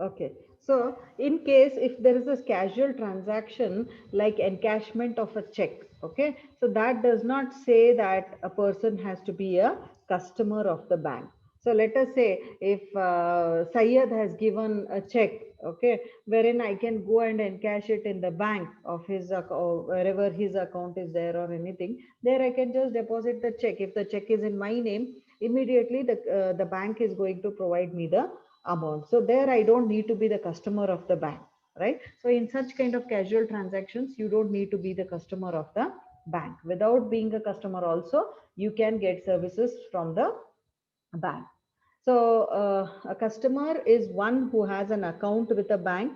Okay. So in case if there is a casual transaction like encashment of a check, okay, so that does not say that a person has to be a customer of the bank. So let us say if Syed has given a check, okay, wherein I can go and encash it in the bank of his account, wherever his account is there or anything, there I can just deposit the check. If the check is in my name, immediately the bank is going to provide me the amount. So there I don't need to be the customer of the bank, right? So in such kind of casual transactions, you don't need to be the customer of the bank. Without being a customer also, you can get services from the bank. So a customer is one who has an account with a bank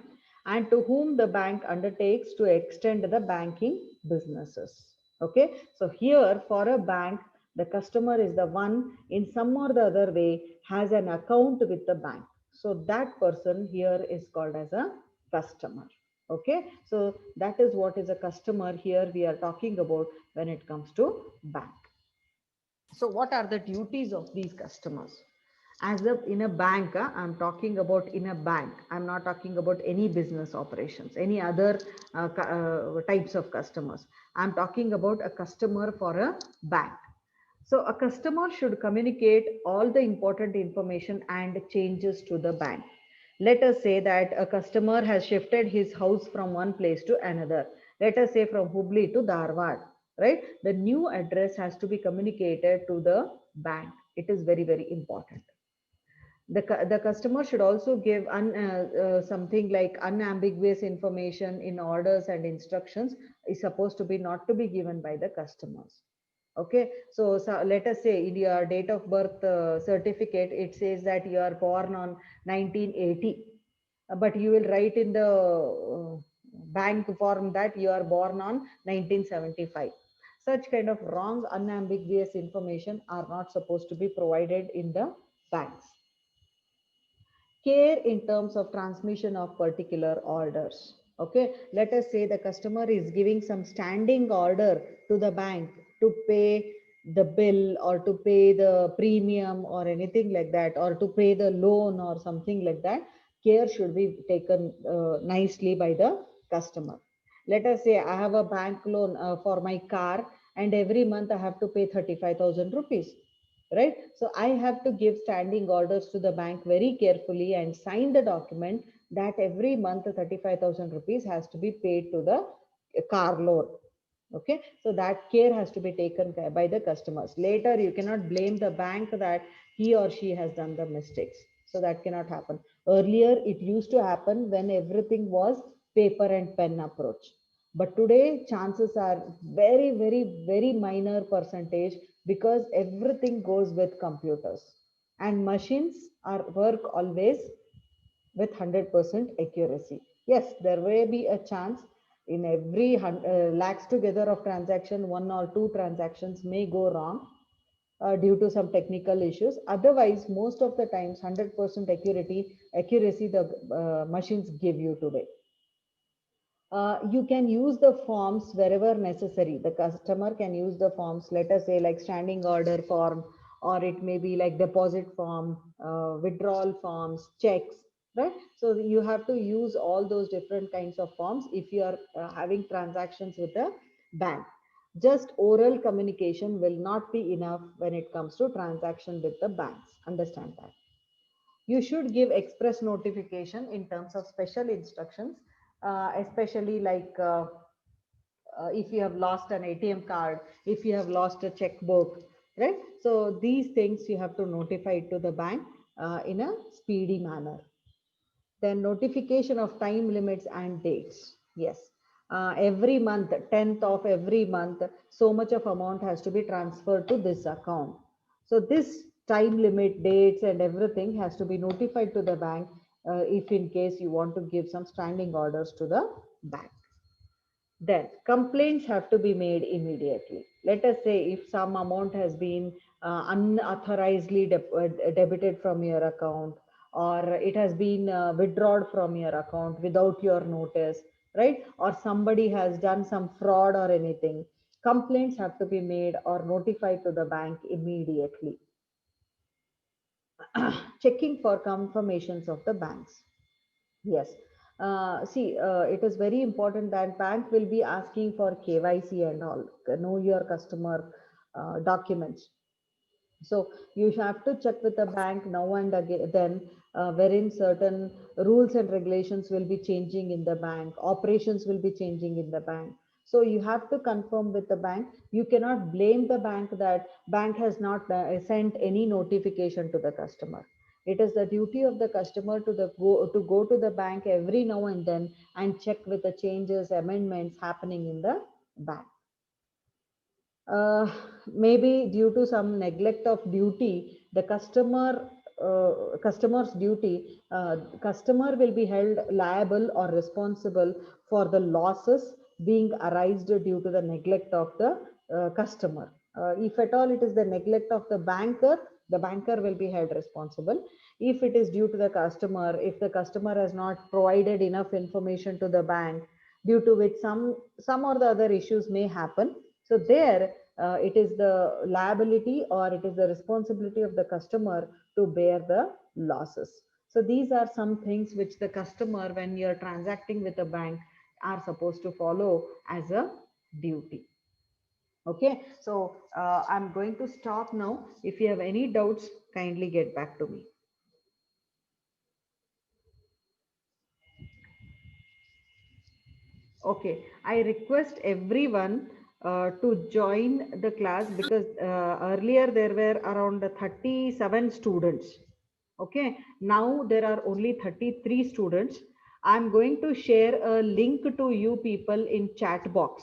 and to whom the bank undertakes to extend the banking businesses. Okay, so here for a bank, the customer is the one in some or the other way has an account with the bank. So that person here is called as a customer. Okay, so that is what is a customer here we are talking about when it comes to bank. So what are the duties of these customers? As a in a bank, I'm talking about in a bank. I'm not talking about any business operations, any other types of customers. I'm talking about a customer for a bank. So a customer should communicate all the important information and changes to the bank. Let us say that a customer has shifted his house from one place to another. Let us say from Hubli to Dharwad, right? The new address has to be communicated to the bank. It is very, very important. The customer should also give something like unambiguous information in orders and instructions is supposed to be not to be given by the customers. Okay, so let us say in your date of birth certificate, it says that you are born on 1980, but you will write in the bank form that you are born on 1975. Such kind of wrong, unambiguous information are not supposed to be provided in the banks. Care in terms of transmission of particular orders. Okay, let us say the customer is giving some standing order to the bank to pay the bill or to pay the premium or anything like that, or to pay the loan or something like that. Care should be taken nicely by the customer. Let us say I have a bank loan for my car, and every month I have to pay 35,000 rupees, right? So I have to give standing orders to the bank very carefully and sign the document that every month 35,000 rupees has to be paid to the car loan. Okay, so that care has to be taken by the customers. Later you cannot blame the bank that he or she has done the mistakes. So that cannot happen. Earlier it used to happen when everything was paper and pen approach, but today chances are very, very, very minor percentage, because everything goes with computers and machines are work always with 100% accuracy. Yes, there may be a chance in every lakhs together of transaction, one or two transactions may go wrong due to some technical issues. Otherwise, most of the times, 100% accuracy the machines give you today. You can use the forms wherever necessary. The customer can use the forms, let us say like standing order form, or it may be like deposit form, withdrawal forms, checks, right? So you have to use all those different kinds of forms if you are having transactions with a bank. Just oral communication will not be enough when it comes to transaction with the banks. Understand that. You should give express notification in terms of special instructions, especially like if you have lost an ATM card, if you have lost a checkbook, right? So these things you have to notify to the bank in a speedy manner. Then notification of time limits and dates. Yes. Every month, 10th of every month, so much of amount has to be transferred to this account. So this time limit, dates and everything has to be notified to the bank if in case you want to give some standing orders to the bank. Then complaints have to be made immediately. Let us say if some amount has been unauthorizedly debited from your account, or it has been withdrawn from your account without your notice, right? Or somebody has done some fraud or anything. Complaints have to be made or notified to the bank immediately. Checking for confirmations of the banks. Yes. See, it is very important that bank will be asking for KYC and all, know your customer documents. So you have to check with the bank now and again, then wherein certain rules and regulations will be changing in the bank, operations will be changing in the bank. So you have to confirm with the bank. You cannot blame the bank that bank has not sent any notification to the customer. It is the duty of the customer to go to the bank every now and then and check with the changes, amendments happening in the bank. uh, Maybe due to some neglect of duty, the customer's duty, customer will be held liable or responsible for the losses being arised due to the neglect of the customer. If at all it is the neglect of the banker will be held responsible. If it is due to the customer, if the customer has not provided enough information to the bank, due to which some or the other issues may happen, so there it is the liability or it is the responsibility of the customer to bear the losses. So these are some things which the customer, when you're transacting with a bank, are supposed to follow as a duty. Okay, so I'm going to stop now. If you have any doubts, kindly get back to me. Okay, I request everyone to join the class because earlier there were around 37 students. Okay, now there are only 33 students. I'm going to share a link to you people in chat box,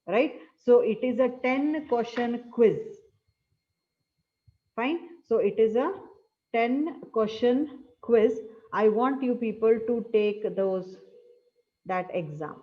right? So it is a 10 question quiz. Fine. So it is a 10 question quiz. I want you people to take that exam.